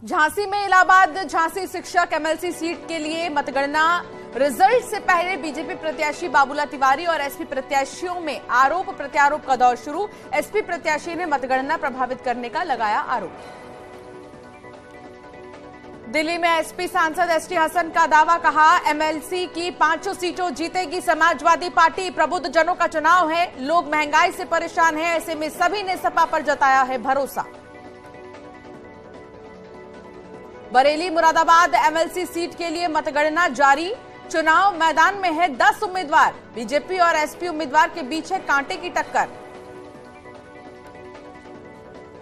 झांसी में इलाहाबाद झांसी शिक्षक MLC seat के लिए मतगणना रिजल्ट से पहले बीजेपी प्रत्याशी बाबूलाल तिवारी और एसपी प्रत्याशियों में आरोप प्रत्यारोप का दौर शुरू। एसपी प्रत्याशी ने मतगणना प्रभावित करने का लगाया आरोप। दिल्ली में एसपी सांसद एसटी हसन का दावा, कहा एमएलसी की 500 सीटों जीतेगी समाजवादी पार्टी। प्रबुद्ध जनों का चुनाव है, लोग महंगाई से परेशान हैं, ऐसे में सभी ने सपा पर जताया है भरोसा। बरेली मुरादाबाद एमएलसी सीट के लिए मतगणना जारी। चुनाव मैदान में है 10 उम्मीदवार। बीजेपी और एसपी उम्मीदवार के बीच है कांटे की टक्कर।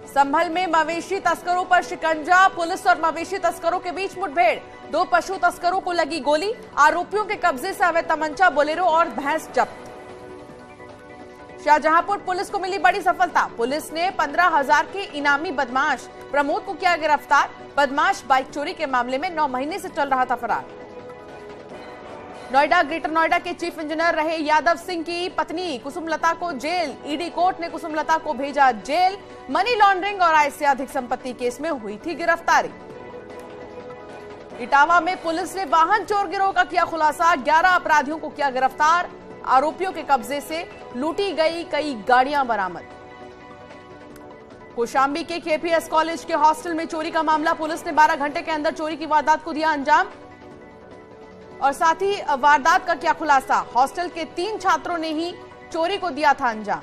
संभल में मवेशी तस्करों पर शिकंजा, पुलिस और मवेशी तस्करों के बीच मुठभेड़। 2 पशु तस्करों को लगी गोली। आरोपियों के कब्जे से अवैध तमंचा, बोलेरो और भैंस जब्त। शाहजहांपुर पुलिस को मिली बड़ी सफलता। पुलिस ने 15,000 के इनामी बदमाश प्रमोद को किया गिरफ्तार। बदमाश बाइक चोरी के मामले में 9 महीने से चल रहा था फरार। नोएडा ग्रेटर नोएडा के चीफ इंजीनियर रहे यादव सिंह की पत्नी कुसुमलता को जेल। ईडी कोर्ट ने कुसुमलता को भेजा जेल। मनी लॉन्ड्रिंग और आय से अधिक संपत्ति केस में हुई थी गिरफ्तारी। इटावा में पुलिस ने वाहन चोर गिरोह का किया खुलासा। 11 अपराधियों को किया गिरफ्तार। आरोपियों के कब्जे से लूटी गई कई गाड़ियां बरामद। कौशाम्बी के केपीएस कॉलेज के हॉस्टल में चोरी का मामला। पुलिस ने 12 घंटे के अंदर चोरी की वारदात को दिया अंजाम और साथ ही वारदात का किया खुलासा। हॉस्टल के 3 छात्रों ने ही चोरी को दिया था अंजाम।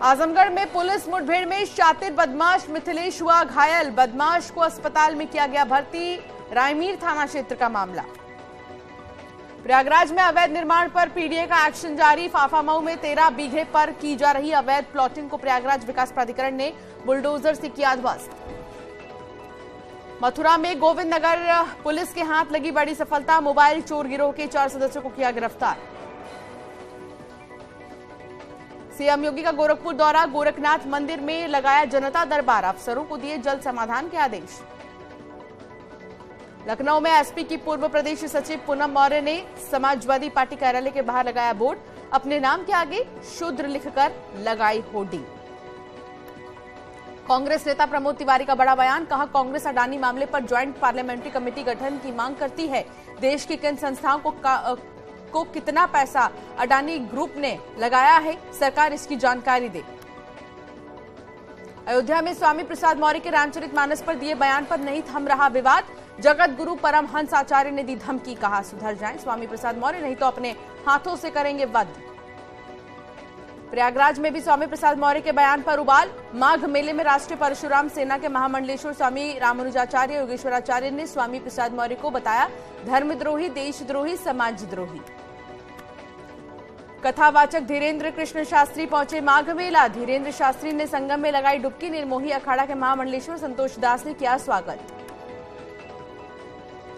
आजमगढ़ में पुलिस मुठभेड़ में शातिर बदमाश मिथिलेश हुआ घायल। बदमाश को अस्पताल में किया गया भर्ती। रायमीर थाना क्षेत्र का मामला। प्रयागराज में अवैध निर्माण पर पीडीए का एक्शन जारी। फाफामऊ में 13 बीघे पर की जा रही अवैध प्लॉटिंग को प्रयागराज विकास प्राधिकरण ने बुलडोजर से किया ध्वस्त। मथुरा में गोविंद नगर पुलिस के हाथ लगी बड़ी सफलता। मोबाइल चोर गिरोह के 4 सदस्यों को किया गिरफ्तार। सीएम योगी का गोरखपुर दौरा। गोरखनाथ मंदिर में लगाया जनता दरबार। अफसरों को दिए जल्द समाधान के आदेश। लखनऊ में एसपी की पूर्व प्रदेश सचिव पूनम मौर्य ने समाजवादी पार्टी कार्यालय के बाहर लगाया बोर्ड। अपने नाम के आगे शूद्र लिखकर लगाई होर्डिंग। कांग्रेस नेता प्रमोद तिवारी का बड़ा बयान, कहा कांग्रेस अडानी मामले पर ज्वाइंट पार्लियामेंट्री कमेटी गठन की मांग करती है। देश की किन संस्थाओं को कितना पैसा अडानी ग्रुप ने लगाया है, सरकार इसकी जानकारी दे। अयोध्या में स्वामी प्रसाद मौर्य के रामचरितमानस पर दिए बयान पर नहीं थम रहा विवाद। जगत गुरु परमहंस आचार्य ने दी धमकी, कहा सुधर जाएं स्वामी प्रसाद मौर्य, नहीं तो अपने हाथों से करेंगे वध। प्रयागराज में भी स्वामी प्रसाद मौर्य के बयान पर उबाल। माघ मेले में राष्ट्रीय परशुराम सेना के महामंडलेश्वर स्वामी रामानुजाचार्य योगेश्वराचार्य ने स्वामी प्रसाद मौर्य को बताया धर्मद्रोही, देशद्रोही, समाजद्रोही। कथावाचक धीरेन्द्र कृष्ण शास्त्री पहुंचे माघ मेला। धीरेन्द्र शास्त्री ने संगम में लगाई डुबकी। निर्मोही अखाड़ा के महामंडलेश्वर संतोष दास ने किया स्वागत।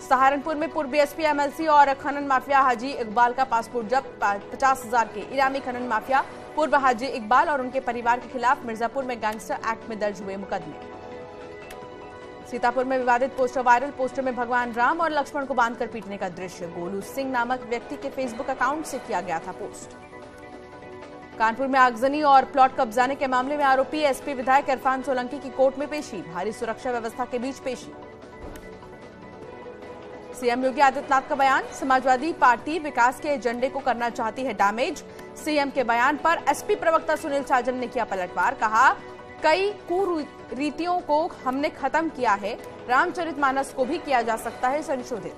सहारनपुर में पूर्व बीएसपी एमएलसी और खनन माफिया हाजी इकबाल का पासपोर्ट जब्त। 50,000 के इनामी खनन माफिया पूर्व हाजी इकबाल और उनके परिवार के खिलाफ मिर्जापुर में गैंगस्टर एक्ट में दर्ज हुए मुकदमे। सीतापुर में विवादित पोस्टर वायरल। पोस्टर में भगवान राम और लक्ष्मण को बांधकर पीटने का दृश्य। गोलू सिंह नामक व्यक्ति के फेसबुक अकाउंट से किया गया था पोस्ट। कानपुर में आगजनी और प्लॉट कब्जाने के मामले में आरोपी एसपी विधायक इरफान सोलंकी की कोर्ट में पेशी। भारी सुरक्षा व्यवस्था के बीच पेशी। सीएम योगी आदित्यनाथ का बयान, समाजवादी पार्टी विकास के एजेंडे को करना चाहती है डैमेज। सीएम के बयान पर एसपी प्रवक्ता सुनील साजन ने किया पलटवार। कहा कई कुरीतियों को हमने खत्म किया है। रामचरितमानस को भी किया जा सकता है संशोधित।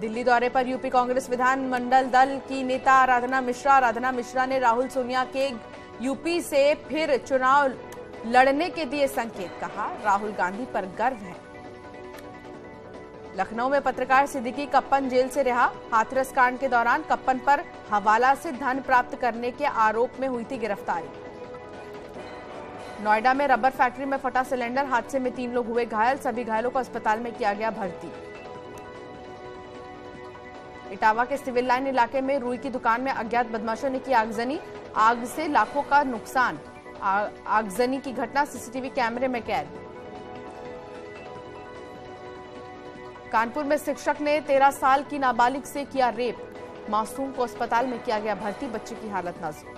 दिल्ली दौरे पर यूपी कांग्रेस विधानमंडल दल की नेता आराधना मिश्रा। आराधना मिश्रा ने राहुल सोनिया के यूपी से फिर चुनाव लड़ने के दिए संकेत। कहा राहुल गांधी पर गर्व है। लखनऊ में पत्रकार सिद्दीकी कप्पन जेल से रिहा। हाथरस कांड के दौरान कप्पन पर हवाला से धन प्राप्त करने के आरोप में हुई थी गिरफ्तारी। नोएडा में रबर फैक्ट्री में फटा सिलेंडर। हादसे में 3 लोग हुए घायल। सभी घायलों को अस्पताल में किया गया भर्ती। इटावा के सिविल लाइन इलाके में रुई की दुकान में अज्ञात बदमाशों ने की आगजनी। आग से लाखों का नुकसान। आगजनी की घटना सीसीटीवी कैमरे में कैद। कानपुर में शिक्षक ने 13 साल की नाबालिग से किया रेप। मासूम को अस्पताल में किया गया भर्ती। बच्चे की हालत नाजुक।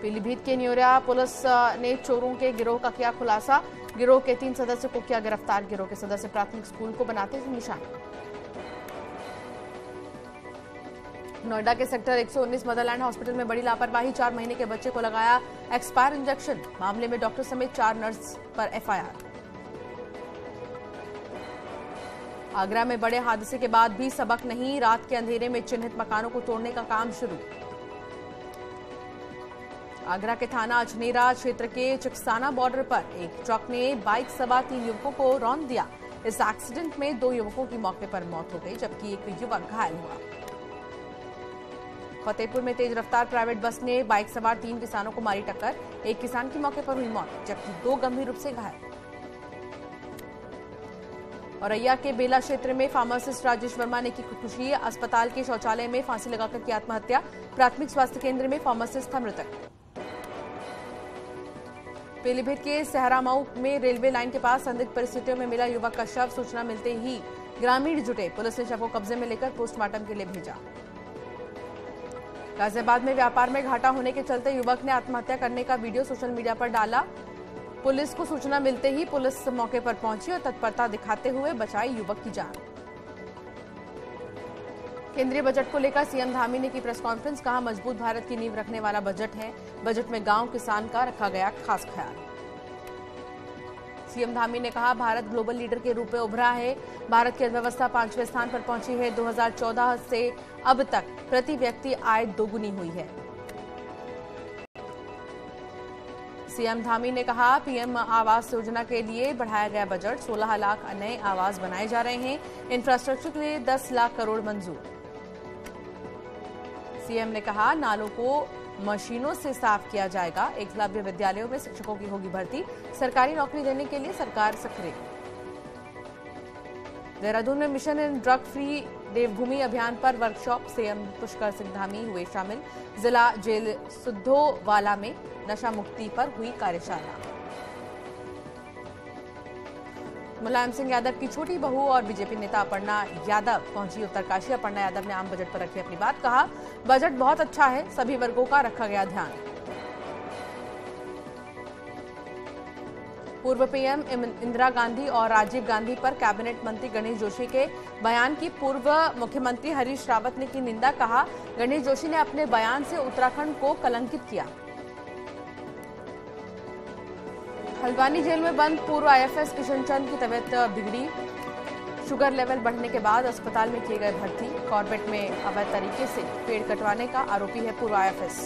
पीलीभीत के न्योरा पुलिस ने चोरों के गिरोह का किया खुलासा। गिरोह के 3 सदस्यों को किया गिरफ्तार। गिरोह के सदस्य प्राथमिक स्कूल को बनाते थे निशाना। नोएडा के सेक्टर 119 मदरलैंड हॉस्पिटल में बड़ी लापरवाही। 4 महीने के बच्चे को लगाया एक्सपायर इंजेक्शन। मामले में डॉक्टर समेत 4 नर्स पर एफआईआर। आगरा में बड़े हादसे के बाद भी सबक नहीं। रात के अंधेरे में चिन्हित मकानों को तोड़ने का काम शुरू। आगरा के थाना अजनेरा क्षेत्र के चिकसाना बॉर्डर पर एक ट्रक ने बाइक सवार 3 युवकों को रौंद दिया। इस एक्सीडेंट में 2 युवकों की मौके पर मौत हो गई, जबकि एक युवक घायल हुआ। फतेहपुर में तेज रफ्तार प्राइवेट बस ने बाइक सवार 3 किसानों को मारी टक्कर। एक किसान की मौके पर हुई मौत, जबकि 2 गंभीर रूप से घायल। औरैया के बेला क्षेत्र में फार्मासिस्ट राजेश वर्मा ने की खुदकुशी। अस्पताल के शौचालय में फांसी लगाकर की आत्महत्या। प्राथमिक स्वास्थ्य केंद्र में फार्मासिस्ट था मृतक। पीलीभीत के सहरामाऊ में रेलवे लाइन के पास संदिग्ध परिस्थितियों में मिला युवक का शव। सूचना मिलते ही ग्रामीण जुटे। पुलिस ने शव को कब्जे में लेकर पोस्टमार्टम के लिए भेजा। गाजियाबाद में व्यापार में घाटा होने के चलते युवक ने आत्महत्या करने का वीडियो सोशल मीडिया पर डाला। पुलिस को सूचना मिलते ही पुलिस मौके पर पहुंची और तत्परता दिखाते हुए बचाई युवक की जान। केंद्रीय बजट को लेकर सीएम धामी ने की प्रेस कॉन्फ्रेंस। कहा, मजबूत भारत की नींव रखने वाला बजट है। बजट में गांव किसान का रखा गया खास ख्याल। सीएम धामी ने कहा, भारत ग्लोबल लीडर के रूप में उभरा है। भारत की अर्थव्यवस्था 5वें स्थान पर पहुंची है। 2014 से अब तक प्रति व्यक्ति आय दोगुनी हुई है। सीएम धामी ने कहा, पीएम आवास योजना के लिए बढ़ाया गया बजट। 16 लाख नए आवास बनाए जा रहे हैं। इंफ्रास्ट्रक्चर के लिए 10 लाख करोड़ मंजूर। सीएम ने कहा, नालों को मशीनों से साफ किया जाएगा। एकलव्य विद्यालयों में शिक्षकों की होगी भर्ती। सरकारी नौकरी देने के लिए सरकार सक्रिय। देहरादून में मिशन इन ड्रग फ्री देवभूमि अभियान पर वर्कशॉप। सीएम पुष्कर सिंह धामी हुए शामिल। जिला जेल सिद्धोवाला में नशा मुक्ति पर हुई कार्यशाला। मुलायम सिंह यादव की छोटी बहू और बीजेपी नेता अपर्णा यादव पहुंची उत्तरकाशी। अपर्णा यादव ने आम बजट पर रखी अपनी बात। कहा, बजट बहुत अच्छा है, सभी वर्गों का रखा गया ध्यान। पूर्व पीएम इंदिरा गांधी और राजीव गांधी पर कैबिनेट मंत्री गणेश जोशी के बयान की पूर्व मुख्यमंत्री हरीश रावत ने की निंदा। कहा, गणेश जोशी ने अपने बयान से उत्तराखंड को कलंकित किया। हल्द्वानी जेल में बंद पूर्व आईएफएस किशन चंद की तबीयत बिगड़ी। शुगर लेवल बढ़ने के बाद अस्पताल में किए गए भर्ती। कॉर्बेट में अवैध तरीके से पेड़ कटवाने का आरोपी है पूर्व आईएफएस।